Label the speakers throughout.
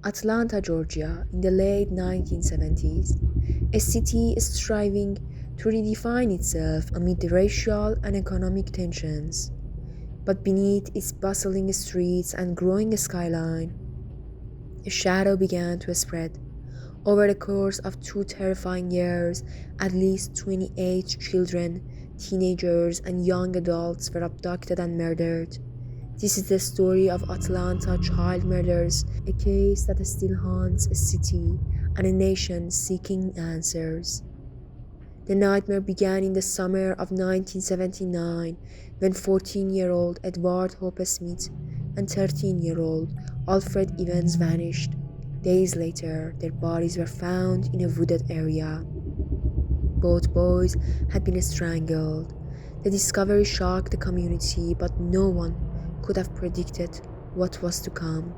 Speaker 1: Atlanta, Georgia, in the late 1970s, a city striving to redefine itself amid the racial and economic tensions. But beneath its bustling streets and growing skyline, a shadow began to spread. Over the course of 2 terrifying years, at least 28 children, teenagers, and young adults were abducted and murdered. This is the story of Atlanta child murders, a case that still haunts a city and a nation seeking answers. The nightmare began in the summer of 1979 when 14-year-old Edward Hope Smith and 13-year-old Alfred Evans vanished. Days later, their bodies were found in a wooded area. Both boys had been strangled. The discovery shocked the community, but no one could have predicted what was to come.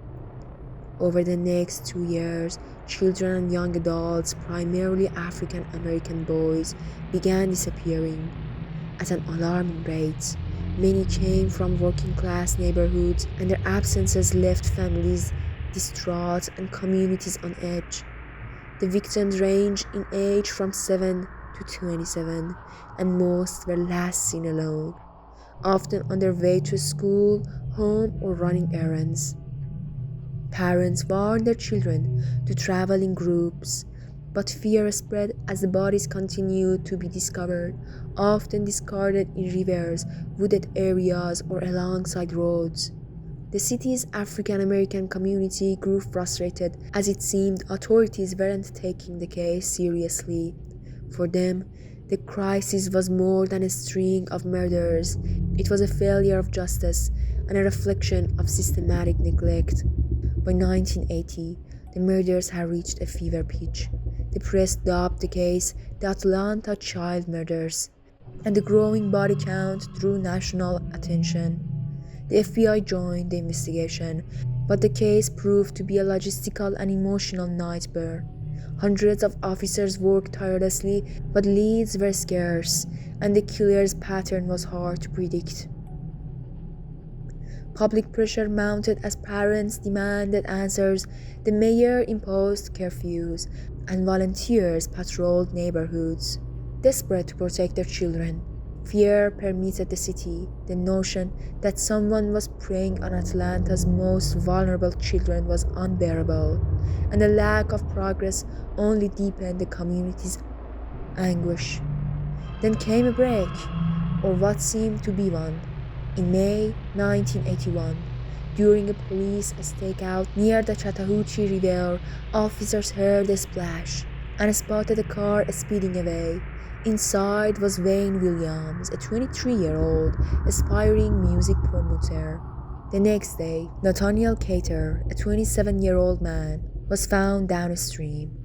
Speaker 1: Over the next 2 years, children and young adults, primarily African American boys, began disappearing at an alarming rate. Many came from working class neighborhoods, and their absences left families distraught and communities on edge. The victims ranged in age from 7 to 27, and most were last seen alone, often on their way to school, home, or running errands. Parents warned their children to travel in groups, but fear spread as the bodies continued to be discovered, often discarded in rivers, wooded areas, or alongside roads. The city's African American community grew frustrated as it seemed authorities weren't taking the case seriously. For them, the crisis was more than a string of murders. It was a failure of justice and a reflection of systematic neglect. By 1980, the murders had reached a fever pitch. The press dubbed the case the Atlanta child murders, and the growing body count drew national attention. The FBI joined the investigation, but the case proved to be a logistical and emotional nightmare. Hundreds of officers worked tirelessly, but leads were scarce, and the killer's pattern was hard to predict. Public pressure mounted as parents demanded answers. The mayor imposed curfews, and volunteers patrolled neighborhoods, desperate to protect their children. Fear permeated the city. The notion that someone was preying on Atlanta's most vulnerable children was unbearable, and the lack of progress only deepened the community's anguish. Then came a break, or what seemed to be one. In May 1981, during a police stakeout near the Chattahoochee River, officers heard a splash and spotted a car speeding away. Inside was Wayne Williams, a 23-year-old aspiring music promoter. The next day, Nathaniel Cater, a 27-year-old man, was found downstream.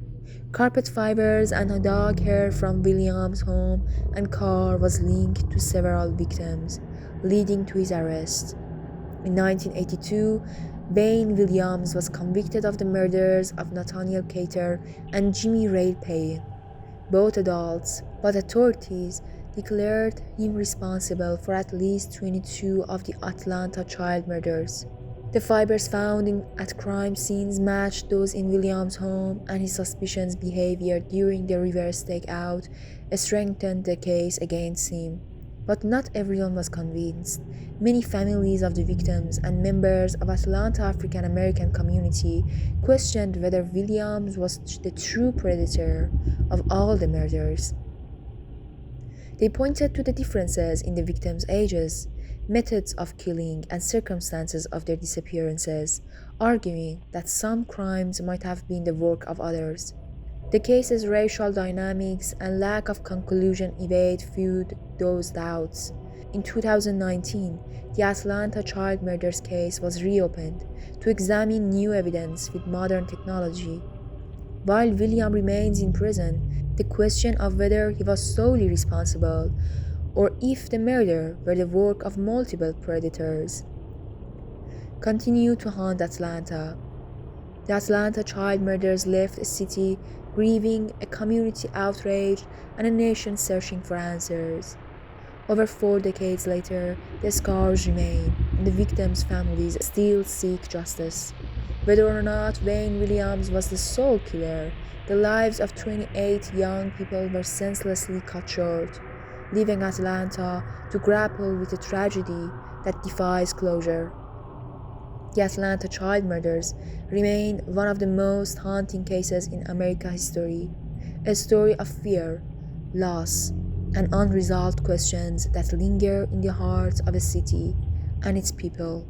Speaker 1: Carpet fibers and dog hair from Williams' home and car was linked to several victims, leading to his arrest. In 1982, Wayne Williams was convicted of the murders of Nathaniel Cater and Jimmy Ray Payne, both adults, but authorities declared him responsible for at least 22 of the Atlanta child murders. The fibers found at crime scenes matched those in Williams' home, and his suspicious behavior during the river stakeout strengthened the case against him. But not everyone was convinced. Many families of the victims and members of Atlanta African American community questioned whether Williams was the true predator of all the murders. They pointed to the differences in the victims' ages, methods of killing, and circumstances of their disappearances, arguing that some crimes might have been the work of others. The case's racial dynamics and lack of conclusion evade fueled those doubts. In 2019, the Atlanta child murders case was reopened to examine new evidence with modern technology. While William remains in prison, the question of whether he was solely responsible or if the murder were the work of multiple predators continue to haunt Atlanta. The Atlanta child murders left a city grieving, a community outraged, and a nation searching for answers. Over 4 decades later, the scars remain, and the victims' families still seek justice. Whether or not Wayne Williams was the sole killer, the lives of 28 young people were senselessly cut short, leaving Atlanta to grapple with a tragedy that defies closure. The Atlanta child murders remain one of the most haunting cases in American history, a story of fear, loss, and unresolved questions that linger in the hearts of a city and its people.